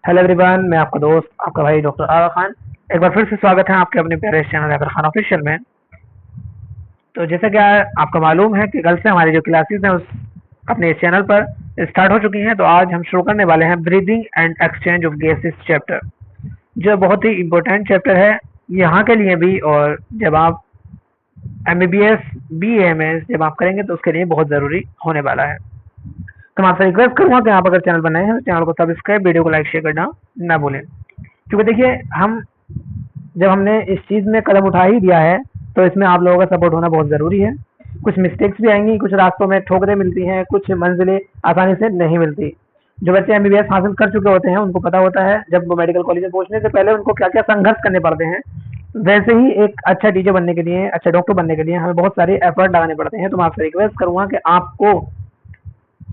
Hello everyone, मैं आपका दोस्त आपका भाई डॉक्टर आगा खान। एक बार फिर से स्वागत है आपके अपने प्यारे चैनल आगा खान ऑफिशियल में। तो जैसा कि आपका मालूम है कि कल से हमारी जो क्लासेस हैं उस अपने इस चैनल पर स्टार्ट हो चुकी हैं। तो आज हम शुरू करने वाले हैं breathing and exchange of gases chapter, जो बहुत ही इम्पोर्टेंट चैप्टर है यहाँ के लिए भी, और जब आप MBBS BAMS जब आप करेंगे तो उसके लिए बहुत ज़रूरी होने वाला है। तो मैं आपसे रिक्वेस्ट करूंगा कि आप अगर चैनल पर नए हैं तो चैनल को सब्सक्राइब, वीडियो को लाइक शेयर करना ना भूलें। क्योंकि देखिए, जब हमने इस चीज़ में कदम उठा ही दिया है तो इसमें आप लोगों का सपोर्ट होना बहुत ज़रूरी है। कुछ मिस्टेक्स भी आएंगी, कुछ रास्तों में ठोकरें मिलती हैं, कुछ मंजिलें आसानी से नहीं मिलती। जो बच्चे MBBS हासिल कर चुके होते हैं उनको पता होता है जब वो मेडिकल कॉलेज में पहुंचने से पहले उनको क्या क्या संघर्ष करने पड़ते हैं। वैसे ही एक अच्छा टीचर बनने के लिए, अच्छा डॉक्टर बनने के लिए हमें बहुत सारे एफर्ट लगाने पड़ते हैं। तो मैं आपसे रिक्वेस्ट करूंगा कि आपको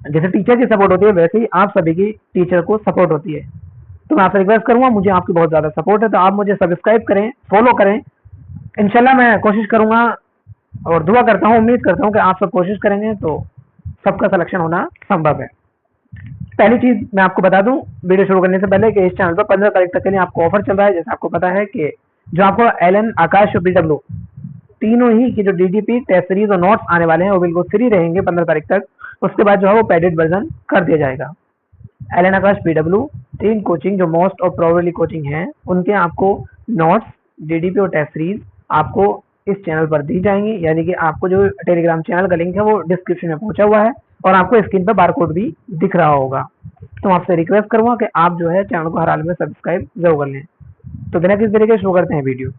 जैसे टीचर की सपोर्ट होती है वैसे ही आप सभी की टीचर को सपोर्ट होती है। तो मैं आपसे रिक्वेस्ट करूंगा, मुझे आपकी बहुत ज़्यादा सपोर्ट है तो आप मुझे सब्सक्राइब करें, फॉलो करें। इंशाल्लाह मैं कोशिश करूंगा और दुआ करता हूँ, उम्मीद करता हूँ कि आप सब कोशिश करेंगे तो सबका सिलेक्शन होना संभव है। पहली चीज़ मैं आपको बता दूं वीडियो शुरू करने से पहले कि इस चैनल पर 15 तारीख तक के लिए आपको ऑफर चल रहा है। जैसे आपको पता है कि जो आपको LN, आकाश और BW तीनों ही की जो DDP टेस्ट सीरीज और नोट्स आने वाले हैं वो बिल्कुल फ्री रहेंगे 15 तारीख तक। उसके बाद जो है वो पेडेड वर्जन कर दिया जाएगा। LN, आकाश, BW तीन कोचिंग जो मोस्ट और प्रोबेबली कोचिंग हैं उनके आपको नोट्स, DDP और टेस्ट सीरीज आपको इस चैनल पर दी जाएंगी। यानी कि आपको जो टेलीग्राम चैनल का लिंक है वो डिस्क्रिप्शन में पहुंचा हुआ है और आपको स्क्रीन पर बारकोड भी दिख रहा होगा। तो आपसे रिक्वेस्ट करूंगा कि आप जो है चैनल को हर हाल में सब्सक्राइब जरूर कर लें। तो बिना किसी तरीके शुरू करते हैं वीडियो।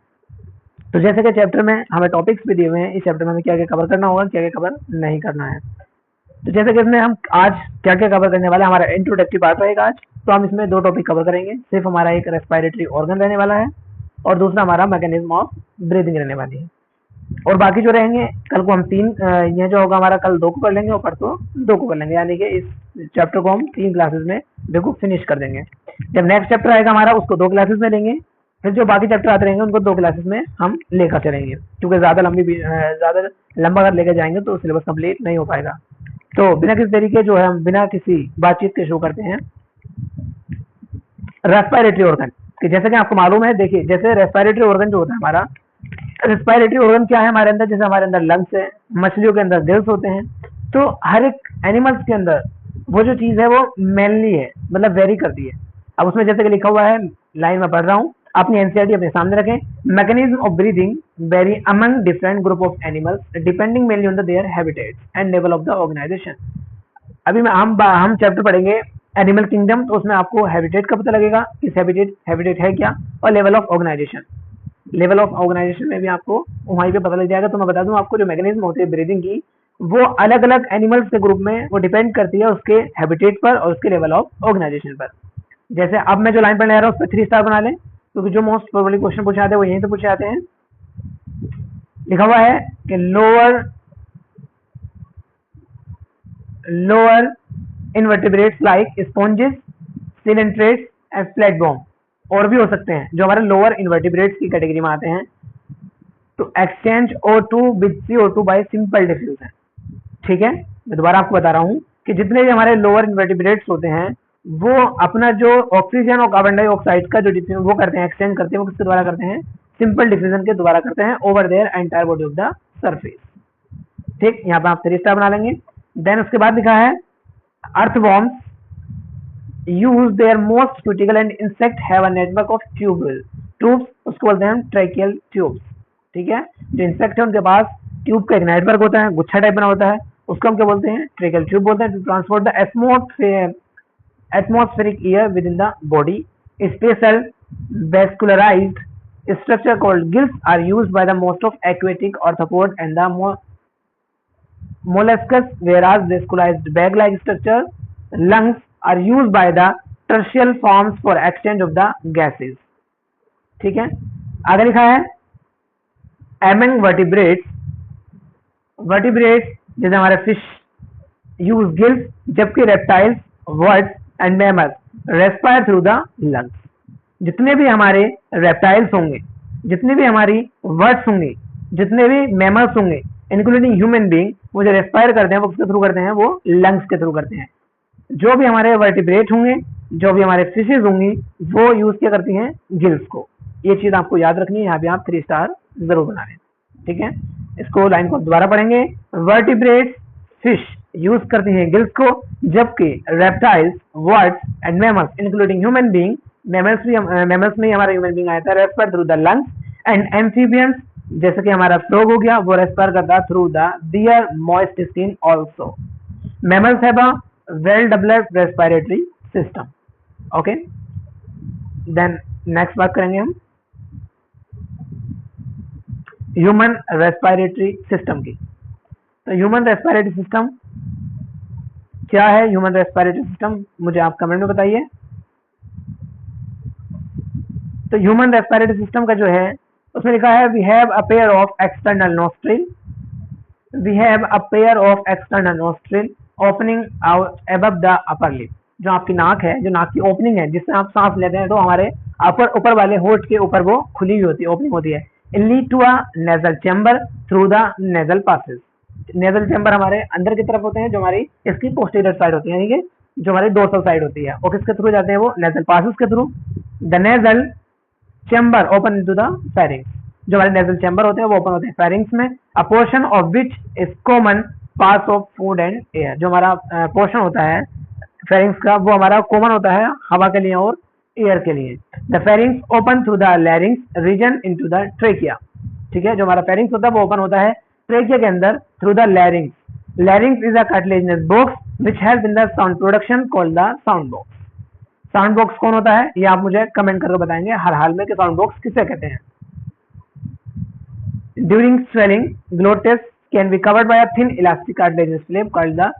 तो जैसे कि चैप्टर में हमें टॉपिक्स भी दिए हुए हैं, इस चैप्टर में हमें क्या क्या कवर करना होगा, क्या क्या कवर नहीं करना है। तो जैसे कि इसमें हम आज क्या क्या कवर करने वाले हैं, हमारा इंट्रोडक्टिव पार्ट रहेगा आज। तो हम इसमें दो टॉपिक कवर करेंगे। सिर्फ हमारा एक रेस्पिरेटरी ऑर्गन रहने वाला है और दूसरा हमारा मैकेनिज्म ऑफ ब्रीदिंग रहने वाली है। और बाकी जो रहेंगे कल को हम यह जो होगा हमारा कल 2 को कर लेंगे और परसों 2 को कर लेंगे। यानी कि इस चैप्टर को हम 3 क्लासेस में बिल्कुल फिनिश कर देंगे। जब नेक्स्ट चैप्टर आएगा हमारा उसको 2 क्लासेस में लेंगे, फिर जो बाकी चैप्टर आते रहेंगे उनको 2 क्लासेस में हम लेकर चलेंगे। क्योंकि ज़्यादा लंबा अगर लेकर जाएंगे तो सिलेबस कंप्लीट नहीं हो पाएगा। तो बिना किसी तरीके जो है हम बिना किसी बातचीत के शुरू करते हैं रेस्पिरेटरी ऑर्गन कि जैसे कि आपको मालूम है। देखिए, जैसे रेस्पिरेटरी ऑर्गन जो होता है हमारा, रेस्पिरेटरी ऑर्गन क्या है हमारे अंदर, जैसे हमारे अंदर लंग्स है, मछलियों के अंदर गिल्स होते हैं। तो हर एक एनिमल्स के अंदर वो जो चीज़ है वो मेनली है, मतलब वेरी करती है। अब उसमें जैसे कि लिखा हुआ है, लाइन में पढ़ रहा हूँ, अपनी NCERT अपने सामने रखें। Mechanism of breathing vary among different group of animals depending mainly on their habitat and level of the organisation. अभी हम चैप्टर पढ़ेंगे एनिमल किंगडम, तो उसमें आपको हैबिटेट का पता लगेगा, किस हैबिटेट है क्या, और level of organisation. Level of organisation में भी आपको वहीं पे पता लग जाएगा। तो मैं बता दूं आपको, जो मैकेनिज्म होती है ब्रीदिंग की वो अलग अलग एनिमल्स के ग्रुप में वो डिपेंड करती है उसके हैबिटेट पर और उसके लेवल ऑफ ऑर्गेनाइजेशन पर। जैसे अब मैं जो लाइन पढ़ने आ रहा हूँ उस पर 3 स्टार बना लें, क्योंकि जो मोस्ट प्रोबेबली क्वेश्चन पूछे आते हैं वो यहीं से पूछे आते हैं। लिखा हुआ है कि lower invertebrates like sponges, coelenterates and platform, और भी हो सकते हैं जो हमारे लोअर इनवर्टिब्रेट्स की कैटेगरी में आते हैं। तो exchange O2 with CO2 bye simple diffusion. ठीक है, मैं दोबारा आपको बता रहा हूँ कि जितने भी हमारे लोअर इनवर्टिब्रेट्स होते हैं वो अपना जो ऑक्सीजन और कार्बन डाइऑक्साइड का जो जितने वो करते हैं, एक्सचेंज करते हैं, वो किसके द्वारा करते हैं, सिंपल डिफ्यूजन के द्वारा करते हैं over their entire body of the surface. ठीक, यहाँ पे आप 3 स्टार बना लेंगे। देन उसके बाद लिखा है earthworms use their most cuticle and insect have a network of tubes, उसको बोलते हैं ट्रैकियल ट्यूब्स। ठीक है, जो इंसेक्ट है उनके पास ट्यूब का एक नेटवर्क होता है, गुच्छा टाइप बना होता है, उसको हम क्या बोलते हैं, ट्रैकियल ट्यूब बोलते हैं। To transport the atmospheric air within the body, special vascularized structure called gills are used by the most of aquatic arthropod and the molluscs, whereas vascularized bag-like structure lungs are used by the tertiary forms for exchange of the gases। ठीक है, आगे लिखा है among vertebrates जैसे हमारे fish use gills, जबकि reptiles, words and mammals respire through the lungs. जितने भी हमारे रेप्टाइल्स होंगे, जितने भी हमारी वर्ड्स होंगे, जितने भी मैमल्स होंगे इंक्लूडिंग ह्यूमन बीइंग, वो जो रेस्पायर करते हैं वो किसके थ्रू करते हैं, वो लंग्स के थ्रू करते हैं। जो भी हमारे वर्टिब्रेट होंगे, जो भी हमारे फिशेज होंगी, वो यूज क्या करती हैं, गिल्स को। ये चीज आपको याद रखनी है, यहाँ पे आप 3 स्टार जरूर बना लें, ठीक है। इसको लाइन को दोबारा पढ़ेंगे। वर्टिब्रेट फिश यूज करती हैं गिल्स को, जबकि reptiles, words and mammals including human being, mammals में हमारा ह्यूमन बीइंग आता है, respire through the lungs, and amphibians जैसे कि हमारा फ्रॉग हो गया, वो रेस्पायर करता है through the their moist skin also. Mammals have a well developed respiratory system. Okay, then next बात करेंगे हम ह्यूमन रेस्पिरेटरी सिस्टम की। तो ह्यूमन रेस्पिरेटरी सिस्टम क्या है? ह्यूमन रेस्पिरेटरी सिस्टम मुझे आप कमेंट में बताइए। तो ह्यूमन रेस्पिरेटरी सिस्टम का जो है उसमें लिखा है we have a pair of external nostril, we have a pair of external nostril opening out above the upper lip. जो आपकी नाक है, जो नाक की ओपनिंग है जिससे आप सांस लेते हैं, तो हमारे ऊपर वाले होठ के ऊपर वो खुली हुई होती है, ओपनिंग होती है। Lead to a nasal chamber through the nasal passes. Nasal chamber हमारे अंदर की तरफ होते हैं, जो हमारी इसकी पोस्टीरियर साइड होती है, यानी कि जो हमारी डोर्सल साइड होती है, और किसके थ्रू जाते हैं वो नेजल पासेस के through. The nasal chamber open into the pharynx. जो हमारे नेजल चैम्बर होते हैं वो ओपन होते हैं फेरिंग्स में। अ portion of which is common pass of food and air. जो हमारा पोर्शन होता है फेरिंग्स का, वो हमारा कॉमन होता है हवा के लिए और एयर के लिए। The pharynx open through the larynx region into the trachea. ठीक है, जो हमारा फेरिंग्स होता है वो ओपन होता है ट्रेकिया के अंदर through the लैरिंग्स। लैरिंग्स is a cartilaginous box which help in the sound production called the sound box. Sound box कौन होता है ये आप मुझे कमेंट करके बताएंगे हर हाल में कि साउंड बॉक्स किसे कहते हैं। During swallowing glottis can be covered by a thin elastic cartilaginous flap called the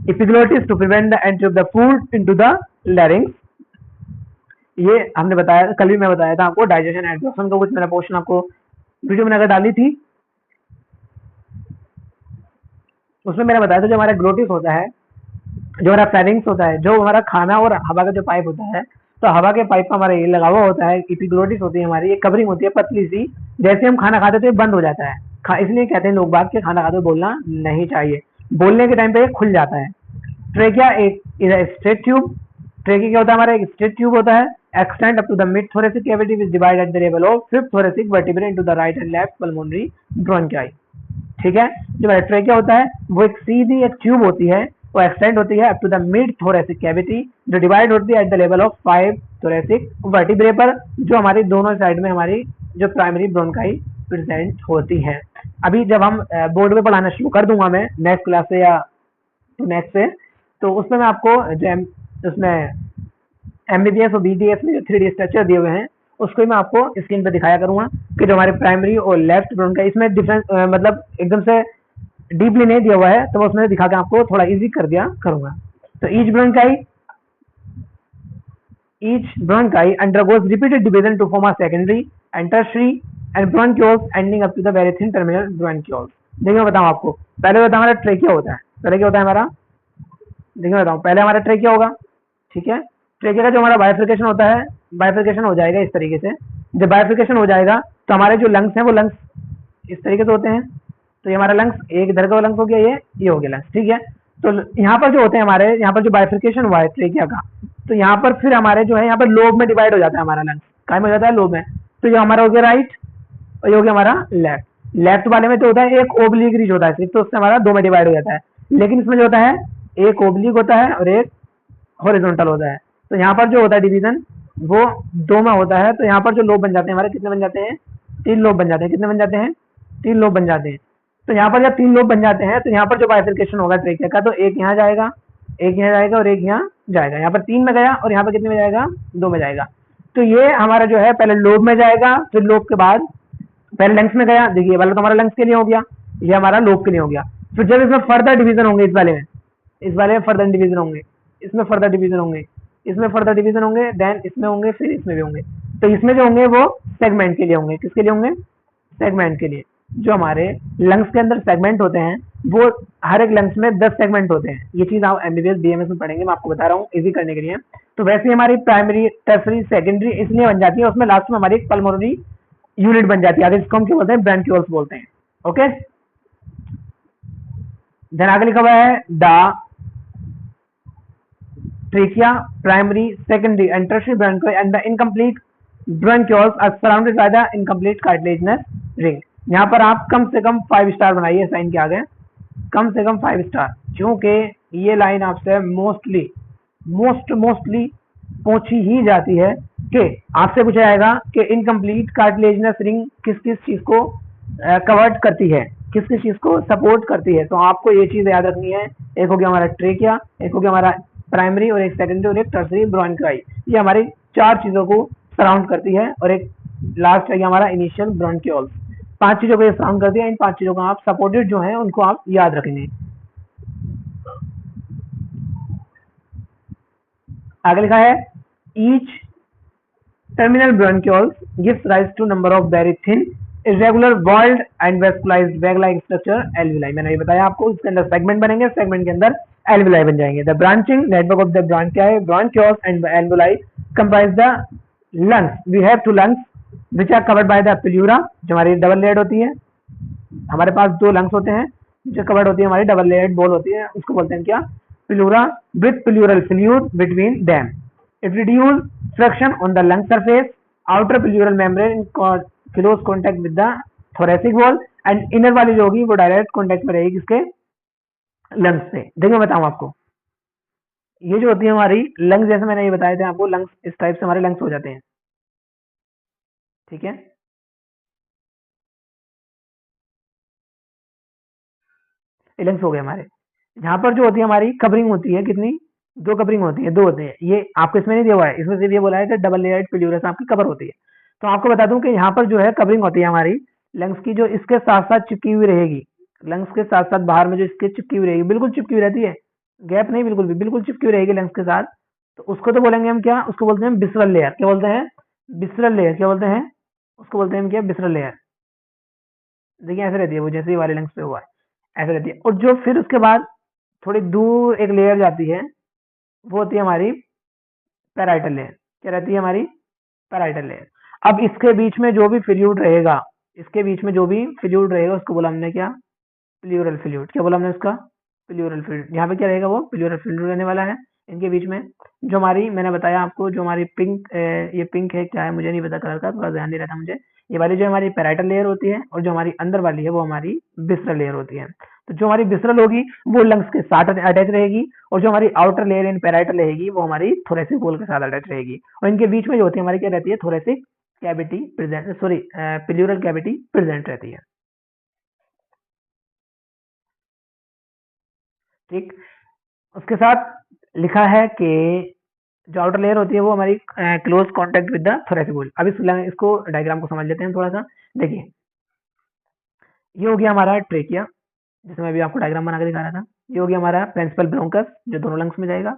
epiglottis to prevent the entry of the food into the larynx. ये हमने बताया, कल भी मैं बताया था आपको डाइजेशन एब्जॉर्प्शन का कुछ मेरा पोर्शन आपको वीडियो में अगर डाली थी, उसमें मैंने बताया था जो हमारा ग्लोटिस होता है, जो हमारा फेरिंग्स होता है, जो हमारा खाना और हवा का जो पाइप होता है, तो हवा के पाइप का हमारा ये लगा हुआ होता है, एपिग्लोटिस होती है हमारी, ये कवरिंग होती है पतली सी। जैसे हम खाना खाते तो ये बंद हो जाता है, इसलिए कहते हैं लोग बात के खाना खाते बोलना नहीं चाहिए, बोलने के टाइम पे ये खुल जाता है। ट्रेकिया एक स्ट्रेट ट्यूब। ट्रेकिया क्या होता है हमारा, एक स्ट्रेट ट्यूब होता है, extend up to the mid thoracic cavity which divide at the level of fifth thoracic vertebrae into the right and left pulmonary bronchi. ठीक है, जो हमारा ट्रेकिया होता है वो एक सीधी एक ट्यूब होती है, वो एक्सटेंड होती है up to the mid thoracic cavity, जो डिवाइड होती है at the level of 5 thoracic vertebrae पर, जो हमारी दोनों साइड में हमारी जो प्राइमरी ब्रोंकाई प्रेजेंट होती है। अभी जब हम बोर्ड में पढ़ाना शुरू कर दूंगा मैं नेक्स्ट क्लास से या नेक्स्ट से, तो उसमें मैं आपको जो उसमें एमबीबीएस और बीडीएस में जो 3D स्ट्रक्चर दिए हुए हैं उसको मैं आपको स्क्रीन पे दिखाया करूंगा कि जो हमारे प्राइमरी और लेफ्ट ब्रोंकाई, इसमें डिफरेंस मतलब एकदम से डीपली नहीं दिया हुआ है, तो उसमें दिखा के आपको थोड़ा इजी कर दिया करूंगा। तो each bronchi undergoes repeated division to form a secondary and tertiary and bronchioles ending up to the very thin terminal bronchioles. देखिए मैं बताऊं आपको, पहले बताऊं हमारा ट्रेकिया होता है, पहले क्या होता है हमारा, देखिए मैं बताऊं, पहले हमारा ट्रेकिया होगा। ठीक है, ट्रेकिया का जो हमारा बाइफिकेशन होता है, बाइफिकेशन हो जाएगा इस तरीके से। जब बाइफिकेशन हो जाएगा तो हमारे जो लंग्स हैं वो लंग्स इस तरीके से होते हैं, तो ये हमारा लंग्स एक इधर का लंग्स हो गया, ये हो गया लंग्स। ठीक है, तो यहाँ पर जो होते हैं हमारे, यहाँ पर जो बाइफिकेशन हुआ है ट्रेकिया का, तो यहाँ पर फिर हमारे जो है यहाँ पर लोब में डिवाइड हो जाता है हमारा लंग्स, काय में हो जाता है लोब में। तो ये हमारा हो गया राइट और ये हो गया हमारा लेफ्ट। लेफ्ट वाले में तो होता है एक ओब्लिक रीज होता है सिर्फ, तो उससे हमारा दो में डिवाइड हो जाता है। लेकिन इसमें जो होता है एक ओब्लिक होता है और एक हॉरिजॉन्टल होता है। तो यहाँ पर जो होता है डिवीजन वो दो में होता है। तो यहाँ पर जो लोब बन जाते हैं हमारे, कितने बन जाते हैं, 3 लोब बन जाते हैं। कितने बन जाते हैं, 3 लोब बन जाते हैं। तो यहाँ पर जब 3 लोब बन जाते हैं तो यहाँ पर जो बाइफिकेशन होगा ट्रेकिया का, तो एक यहाँ जाएगा, एक यहाँ जाएगा और एक यहाँ जाएगा। यहाँ पर 3 में गया और यहाँ पर कितने में जाएगा, 2 में जाएगा। तो ये हमारा जो है पहले लोब में जाएगा, फिर लोब के बाद पहले लंग्स में गया, देखिए वाला तो हमारा लंग्स के लिए हो गया, ये हमारा लोब के लिए हो गया। फिर जब इसमें फर्दर डिवीजन होंगे, इस वाले में फर्दर डिवीजन होंगे, इसमें फर्दर डिवीजन होंगे, इसमें फर्दर डिवीजन होंगे, देन इसमें होंगे, फिर इसमें भी होंगे। तो इसमें जो होंगे वो सेगमेंट के लिए होंगे। किसके लिए होंगे, सेगमेंट के लिए। जो हमारे लंग्स के अंदर सेगमेंट होते हैं वो हर एक लंग्स में 10 सेगमेंट होते हैं। ये चीज आप एमबीबीएस बीएमएस में पढ़ेंगे, मैं आपको बता रहा हूँ इजी करने के लिए। तो वैसे ही हमारी प्राइमरी, टर्सरी, सेकेंडरी इसलिए बन जाती है, उसमें लास्ट में हमारी एक पल्मोनरी यूनिट बन जाती है, आगे इसको हम क्या बोलते हैं, ब्रोंक्यूल्स बोलते हैं। ओके, देन आगे लिखा हुआ है the trachea, primary, secondary and tertiary bronchi and the incomplete bronchioles are surrounded by the incomplete cartilaginous ring. यहाँ पर आप कम से कम 5 स्टार बनाइए साइन के आगे, कम से कम 5 स्टार, क्योंकि ये लाइन आपसे मोस्टली पूछी ही जाती है कि आपसे पूछा जाएगा कि इनकम्प्लीट कार्टिलेजिनस रिंग किस किस चीज को कवर्ड करती है, किस किस चीज को सपोर्ट करती है। तो आपको ये चीज याद रखनी है, एक हो गया हमारा ट्रेकिया, एक हो गया हमारा प्राइमरी और एक सेकेंडरी और एक टर्शियरी ब्रोंकाई, ये हमारी 4 चीजों को सराउंड करती है, और एक लास्ट है हमारा इनिशियल ब्रोंक्यूल्स। 5 चीजों को ये सराउंड करती है। इन 5 चीजों को आप सपोर्टेड जो है उनको आप याद रखेंगे। आगे लिखा है each terminal bronchioles gives rise to number of very thin irregular walled and vascularized bag like structure alveoli। मैंने ये बताया आपको, इसके अंदर सेगमेंट बनेंगे, सेगमेंट के अंदर alveoli बन जाएंगे। the branching network of the bronchioles and alveoli comprise the lungs। we have two lungs which are covered by the pleura, जो हमारी डबल लेयर्ड होती है। हमारे पास 2 लंग्स होते हैं जो कवर्ड होती है, हमारी डबल लेयर्ड बॉल होती है, उसको बोलते हैं क्या, pleura, with pleural fluid between them. It reduces friction on the lung surface, outer pleural membrane in close contact with the thoracic wall, and inner वाली जो होगी वो डायरेक्ट कॉन्टेक्ट में रहेगी किसके, लंग्स से। देखिए मैं बताऊं आपको, ये जो होती है हमारी लंग्स, जैसे मैंने ये बताया था आपको, लंग्स इस टाइप से हमारे लंग्स हो जाते हैं, ठीक है। ये लंग्स हो गए हमारे। यहाँ पर जो होती है हमारी कवरिंग होती है, कितनी, 2 कवरिंग होती है, 2 होते हैं। ये आपको इसमें नहीं दिया हुआ है, इसमें सिर्फ ये बोला है कि डबल लेयर्ड प्लूरस आपकी कवर होती है। तो आपको बता दूं कि यहाँ पर जो है कवरिंग होती है हमारी लंग्स की, जो इसके साथ साथ चिपकी हुई रहेगी, लंग्स के साथ साथ बाहर में जो इसके चिपकी हुई रहेगी, बिल्कुल चिपकी हुई रहती है, गैप नहीं, बिल्कुल भी बिल्कुल चिपकी हुई रहेगी लंग्स के साथ। तो उसको तो बोलेंगे हम क्या, उसको बोलते हैं बिसरल लेयर। क्या बोलते हैं, बिसरल लेयर। क्या बोलते हैं, उसको बोलते हैं हम क्या, बिसरल लेयर। देखिए ऐसे रहती है वो, जैसे वाले लंग्स पे हुआ है ऐसे रहती है। और जो फिर उसके बाद थोड़ी दूर एक लेयर जाती है, वो होती है हमारी पैराइटल लेयर। क्या रहती है हमारी, पैराइटल लेयर। अब इसके बीच में जो भी फ्लूइड रहेगा, इसके बीच में जो भी फ्लूइड रहेगा उसको बोला हमने क्या, प्लूरल फ्लूइड। क्या बोला हमने उसका, प्लूरल फ्लूइड। यहाँ पे क्या रहेगा, वो प्लूरल फ्लूइड रहने वाला है इनके बीच में। जो हमारी, मैंने बताया आपको, जो हमारी पिंक, ये पिंक है क्या है मुझे नहीं पता कलर का, थोड़ा ध्यान नहीं रहता मुझे। ये वाली जो हमारी पैराइटल लेयर होती है, और जो हमारी अंदर वाली है वो हमारी बिसरल लेयर होती है। तो जो हमारी बिसरल होगी वो लंग्स के साथ अटैच रहेगी, और जो हमारी आउटर लेयर इन पैराइटल रहेगी वो हमारी थोरेसिक वॉल के साथ अटैच रहेगी। और इनके बीच में जो होती है हमारी क्या रहती है, thoracic cavity present, sorry pleural cavity present रहती है, ठीक। उसके साथ लिखा है कि जो आउटर लेयर होती है वो हमारी close contact with the thoracic wall. अब इसको डायग्राम को समझ लेते हैं थोड़ा सा। देखिए ये हो गया हमारा ट्रेकिया, जिसमें अभी आपको डायग्राम बना के दिखा रहा था। ये हो गया हमारा प्रिंसिपल ब्रोंकस, जो दोनों लंग्स में जाएगा।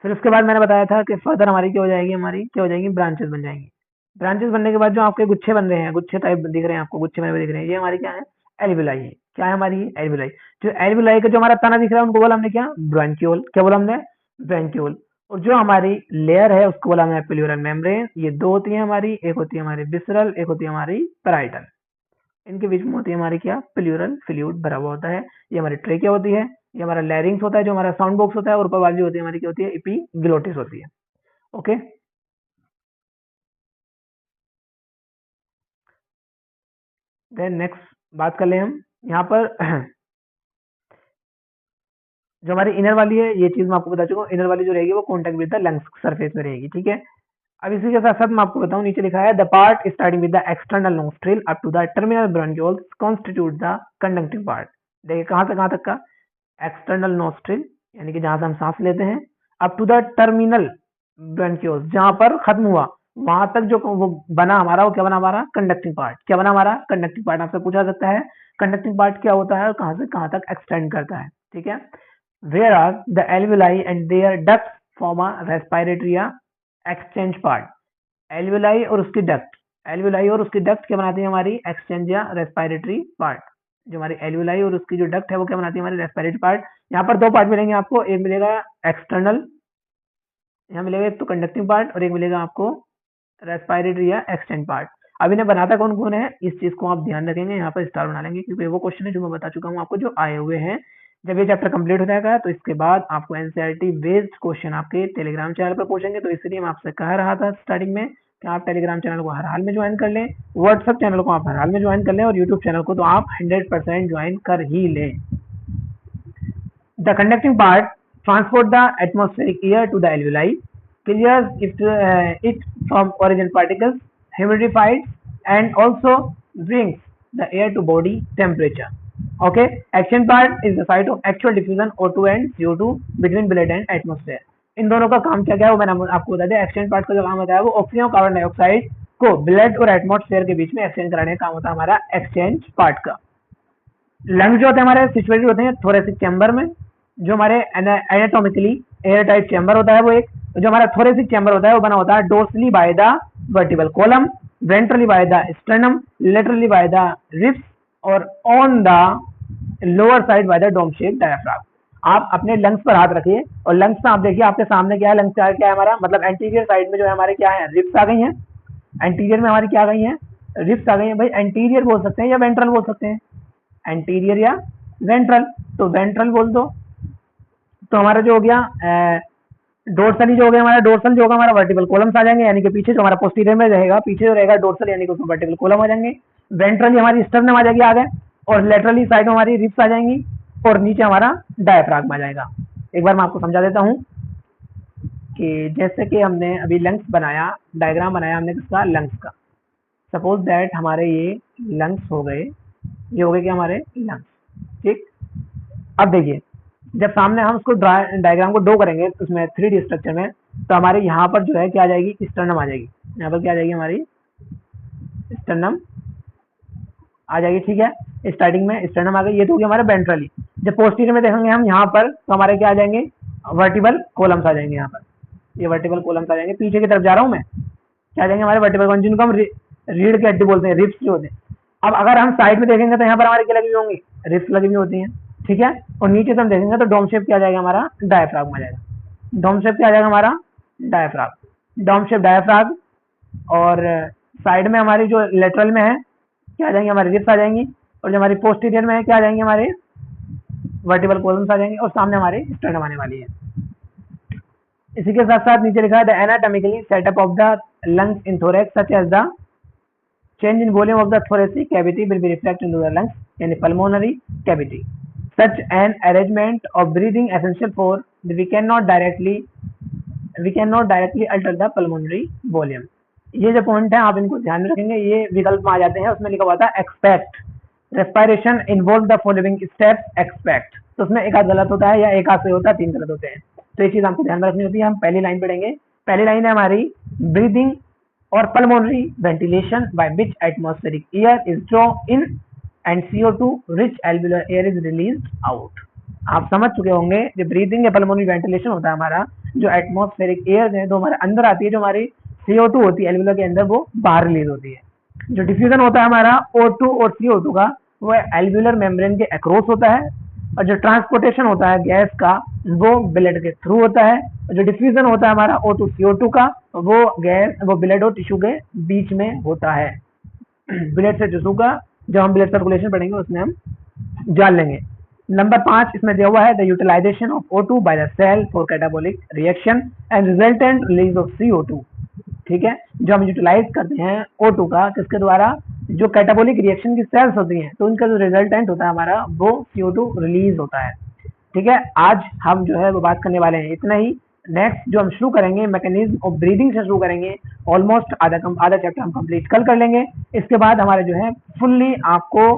फिर उसके बाद मैंने बताया था कि फर्दर हमारी क्या हो जाएगी, हमारी क्या हो जाएगी, ब्रांचेस बन जाएंगी। ब्रांचेस बनने के बाद जो आपके गुच्छे बन रहे हैं, गुच्छे टाइप दिख रहे हैं आपको, गुच्छे में दिख रहे हैं, ये हमारी क्या है, एल्विलाई है। क्या है हमारी एल्विलाई। जो एल्विलाई का जो हमारा तना दिख रहा है उनको बोला हमने क्या, ब्रांक्यूल। क्या बोला हमने, ब्रांक्यूल। और जो हमारी लेयर है उसको बोला हमने प्लूरल मेम्ब्रेन। ये 2 होती है हमारी, एक होती है हमारी बिसरल, एक होती है हमारी पैराइटल। इनके बीच में होती है हमारी क्या, प्लूरल फ्लूइड भरा हुआ होता है। ये हमारी ट्रेकिया होती है, ये हमारा लैरिंग्स होता है जो हमारा साउंड बॉक्स होता है, और ऊपर वाली होती है हमारी क्या होती है, एपिग्लोटिस होती है। ओके, देन नेक्स्ट बात कर ले हम यहाँ पर जो हमारी इनर वाली है, ये चीज मैं आपको बता चुका हूँ। इनर वाली जो रहेगी वो contact with the lungs surface में रहेगी, ठीक है। अब इसी के साथ साथ मैं आपको बताऊं, नीचे लिखा है the part starting with the external nostril up to the terminal bronchioles constitute the conducting part. देखिए कहाँ से कहाँ तक का, एक्सटर्नल नोस्ट्रिल यानी कि जहां से हम सांस लेते हैं, up to the terminal bronchioles, जहां पर खत्म हुआ वहां तक जो वो बना हमारा, वो क्या बना हमारा, कंडक्टिंग पार्ट। क्या बना हमारा, कंडक्टिंग पार्ट। आपसे पूछा सकता है कंडक्टिंग पार्ट क्या होता है और कहां से कहां तक एक्सटेंड करता है, ठीक है। Whereas the alveoli and their ducts form a respiratory exchange part। alveoli और उसकी duct, alveoli और उसकी duct क्या बनाती है हमारी, exchange या respiratory part। जो हमारी alveoli और उसकी जो duct है वो क्या बनाती है हमारी, respiratory part। यहाँ पर 2 पार्ट मिलेंगे आपको, एक मिलेगा एक्सटर्नल, यहाँ मिलेगा एक तो कंडक्टिंग पार्ट, और एक मिलेगा आपको रेस्पिरेटरी या एक्सटेंड पार्ट। अब इन्हें बनाता कौन कौन है, इस चीज को आप ध्यान रखेंगे, यहाँ पर स्टार बना लेंगे, क्योंकि वो क्वेश्चन है जो मैं बता चुका हूँ आपको, जो आए हुए हैं जब ये चैप्टर कंप्लीट हो जाएगा तो इसके बाद आपको एनसीईआरटी बेस्ड क्वेश्चन आपके टेलीग्राम चैनल पर पहुंचेंगे। तो इसलिए मैं आपसे कह रहा था स्टार्टिंग में कि आप टेलीग्राम चैनल को हर हाल में ज्वाइन कर लें, व्हाट्सएप चैनल को आप हर हाल में ज्वाइन कर लें और यूट्यूब चैनल को तो आप 100% ज्वाइन कर ही लें। The conducting part transport the atmospheric air to the alveoli, clears it from origin particles, humidifies and also brings the air to body temperature. Okay, action part is the site of actual diffusion O2 and CO2 between blood and atmosphere. इन दोनों का काम क्या क्या है वो मैंने आपको बता दिया। एक्सचेंज पार्ट का जो काम होता है वो ऑक्सीजन और कार्बन डाइऑक्साइड को ब्लड और एटमॉस्फेयर के बीच में एक्सचेंज कराने का काम होता है हमारा एक्सचेंज पार्ट का। लंग्स जो होते हैं हमारे सिचुएटेड होते हैं थोरेसिक चैम्बर में, जो हमारे एनाटॉमिकली एयर टाइट चैम्बर होता है वो एक। जो हमारा थोरेसिक चैम्बर होता है वो बना होता है dorsally by the vertebral column, ventrally by the sternum, laterally by the ribs और on the lower side by the dome shape diaphragm. आप अपने लंग्स पर हाथ रखिए और लंग्स में आप देखिए आपके सामने क्या है, लंग्स क्या है हमारा मतलब एंटीरियर साइड में जो है हमारे क्या है रिब्स आ गई हैं। एंटीरियर में हमारी क्या आ गई हैं, रिब्स आ गई हैं। भाई एंटीरियर बोल सकते हैं या वेंट्रल बोल सकते हैं, एंटीरियर या वेंट्रल, तो वेंट्रल बोल दो। तो हमारा जो हो गया डोर्सली जो हो गया हमारा डोर्सल जो होगा हमारा वर्टिकल कॉलम्स आ जाएंगे, यानी कि पीछे जो हमारा पोस्टीरियर में रहेगा, पीछे जो रहेगा डोर्सल यानी कि उसमें वर्टिकल कॉलम आ जाएंगे। वेंट्रली हमारी स्टर्नम आ जाएगी आगे और लेटरली साइड में हमारी रिब्स आ जाएंगी और नीचे हमारा डायफ्राग्म आ जाएगा। एक बार मैं आपको समझा देता हूँ कि जैसे कि हमने अभी लंग्स बनाया, डायग्राम बनाया हमने किसका, लंग्स का। सपोज दैट हमारे ये लंग्स हो गए, ये हो गए क्या हमारे लंग्स, ठीक। अब देखिए जब सामने हम उसको डायग्राम को ड्रॉ करेंगे उसमें 3D स्ट्रक्चर में, तो हमारे यहाँ पर जो है क्या आ जाएगी, स्टर्नम आ जाएगी। यहाँ पर क्या आ जाएगी हमारी स्टर्नम आ जाएगी, ठीक है। स्टार्टिंग में स्टर्नम आ गई, ये तो हो गया हमारे वेंट्रली। जब पोस्टीरियर में देखेंगे हम यहाँ पर तो हमारे क्या आ जाएंगे, वर्टिबल कॉलम्स आ जाएंगे। यहाँ पर ये वर्टिबल कॉलम्स आ जाएंगे, पीछे की तरफ जा रहा हूँ मैं, क्या आ जाएंगे हमारे वर्टिबल कॉलम, जिनको हम रीढ़ की हड्डी बोलते हैं, रिब्स जो होते हैं। अब अगर हम साइड में देखेंगे तो यहाँ पर हमारी क्या लगी हुई होंगी, रिब्स लगी हुई होती हैं, ठीक है। और नीचे से हम देखेंगे तो डोम शेप क्या आ जाएगा हमारा, डायफ्राग्म आ जाएगा। डोम शेप क्या आ जाएगा हमारा, डायफ्राग्म, डोम शेप डायफ्राग्म। और साइड में हमारी जो लेटरल में है क्या आ जाएंगे हमारी रिब्स आ जाएंगी, और जो हमारी पोस्टीरियर में है क्या आ जाएंगे हमारे वर्टिबल कॉलम्स आ जाएंगे, और सामने हमारे स्टर्नम आने वाली है। इसी के साथ साथ नीचे लिखा है the anatomically setup of the lungs in thorax such as the change in volume of the thoracic cavity will be reflected into the lungs in pulmonary cavity. Such an arrangement of breathing essential for we cannot directly alter the pulmonary volume. ये जो point है आप इनको ध्यान में रखेंगे, ये विकल्प में आ जाते हैं, उसमें लिखा हुआ था expect respiration involve the following steps expect, तो उसमें एक आध गलत होता है या एक आध से होता है, 3 गलत होते हैं। तो ये चीज आपको ध्यान में रखनी होती है। हम पहली लाइन पढ़ेंगे, पहली लाइन है हमारी breathing or pulmonary ventilation by which atmospheric air is drawn in and CO2 rich alveolar air is released out. आप समझ चुके होंगे जो ब्रीदिंग या पल्मोनरी वेंटिलेशन होता है हमारा, जो एटमॉस्फेरिक एयर है जो हमारे अंदर आती है, जो हमारी CO2 होती है एल्वेलर के अंदर, वो बाहर रिलीज होती है। जो डिफ्यूजन होता है हमारा O2 और CO2 का, वो एल्वेलर मेम्ब्रेन के अक्रॉस होता है, और जो ट्रांसपोर्टेशन होता है गैस का वो ब्लड के थ्रू होता है। जो डिफ्यूजन होता है हमारा O2 CO2 का, वो गैस वो ब्लड और टिश्यू के बीच में होता है। ब्लड से टिश्यू का जब हम ब्लड सर्कुलेशन पढ़ेंगे उसमें हम जान लेंगे। नंबर 5 इसमें दिया हुआ है the utilisation of O2 by the cell for catabolic reaction and resultant release of CO2, ठीक है। जो हम यूटिलाइज करते हैं O2 का किसके द्वारा, जो कैटाबॉलिक रिएक्शन की सेल्स होती हैं, तो उनका जो रिजल्टेंट होता है हमारा वो CO2 रिलीज होता है, ठीक है। आज हम जो है वो बात करने वाले हैं इतना ही। नेक्स्ट जो हम शुरू करेंगे मैकेनिज्म ऑफ ब्रीदिंग से शुरू करेंगे, ऑलमोस्ट आधा चैप्टर हम कंप्लीट कल कर लेंगे। इसके बाद हमारे जो है फुल्ली आपको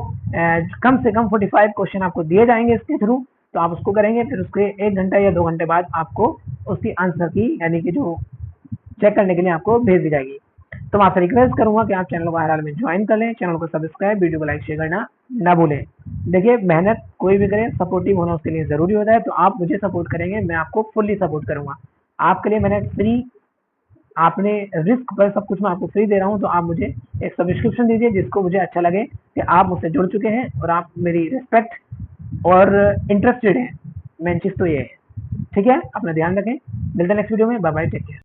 कम से कम 45 क्वेश्चन आपको दिए जाएंगे इसके थ्रू, तो आप उसको करेंगे, फिर उसके 1 घंटा या 2 घंटे बाद आपको उसकी आंसर की यानी कि जो चेक करने के लिए आपको भेज दी जाएगी। तो मैं आपसे रिक्वेस्ट करूंगा कि आप चैनल को हर हाल में ज्वाइन कर लें, चैनल को सब्सक्राइब, वीडियो को लाइक शेयर करना ना भूलें। देखिए मेहनत कोई भी करे, सपोर्टिव होना उसके लिए जरूरी होता है, तो आप मुझे सपोर्ट करेंगे, मैं आपको फुल्ली सपोर्ट करूंगा। आपके लिए मैंने फ्री, आपने रिस्क पर सब कुछ मैं आपको फ्री दे रहा हूँ, तो आप मुझे एक सब्सक्रिप्शन दीजिए जिसको मुझे अच्छा लगे कि आप मुझसे जुड़ चुके हैं और आप मेरी रिस्पेक्ट और इंटरेस्टेड हैं। मेन चीज़ तो ये है, ठीक है। अपना ध्यान रखें, मिलते हैं नेक्स्ट वीडियो में, बाय बाय, टेक केयर।